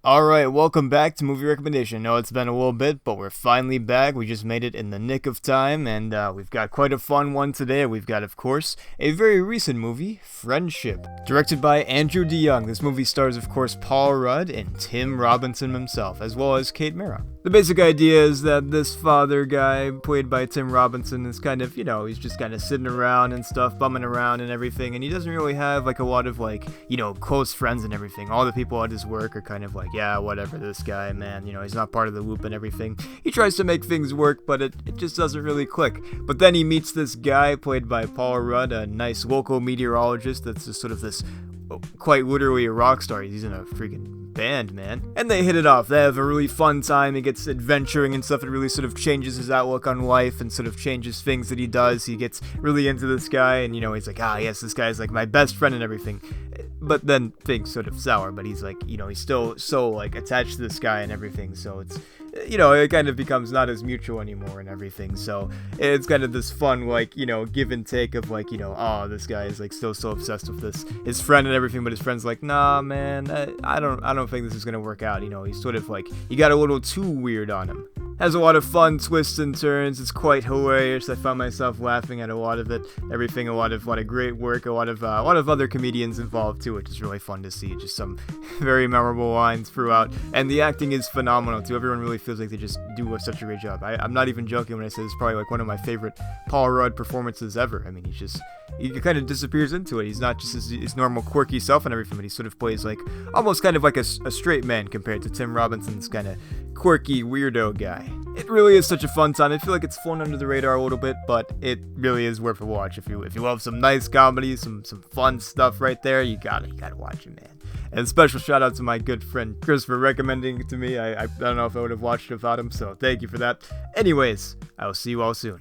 Alright, welcome back to Movie Recommendation. I know it's been a little bit, but we're finally back. We just made it in the nick of time, and we've got quite a fun one today. We've got, of course, a very recent movie, Friendship. Directed by Andrew DeYoung, this movie stars, of course, Paul Rudd and Tim Robinson himself, as well as Kate Mara. The basic idea is that this father guy, played by Tim Robinson, is kind of, he's just kind of sitting around and stuff, bumming around and everything, and he doesn't really have, a lot of, close friends and everything. All the people at his work are kind of yeah, whatever, this guy, man, he's not part of the loop and everything. He tries to make things work, but it just doesn't really click. But then he meets this guy, played by Paul Rudd, a nice local meteorologist that's just sort of this, quite literally a rock star. He's in a freaking band, man. And they hit it off. They have a really fun time. He gets adventuring and stuff. It really sort of changes his outlook on life and sort of changes things that he does. He gets really into this guy, and, he's like, yes, this guy's like my best friend and everything. But then things sort of sour, but he's like, he's still so attached to this guy and everything, so it's, it kind of becomes not as mutual anymore and everything, so it's kind of this fun, give and take of oh, this guy is still so obsessed with his friend and everything, but his friend's like, nah, man, I don't think this is gonna work out, he's sort of he got a little too weird on him. Has a lot of fun twists and turns. It's quite hilarious. I found myself laughing at a lot of it. Everything, a lot of great work. A lot of other comedians involved too, which is really fun to see. Just some very memorable lines throughout, and the acting is phenomenal too. Everyone really feels like they just do such a great job. I'm not even joking when I say it's probably one of my favorite Paul Rudd performances ever. I mean, he kind of disappears into it. He's not just his normal quirky self and everything, but he sort of plays almost kind of like a straight man compared to Tim Robinson's kind of quirky weirdo guy. It really is such a fun time. I feel like it's flown under the radar a little bit, but it really is worth a watch. If you love some nice comedy, some fun stuff right there, you gotta watch it, man. And special shout out to my good friend Chris for recommending it to me. I don't know if I would have watched it without him, so thank you for that. Anyways, I will see you all soon.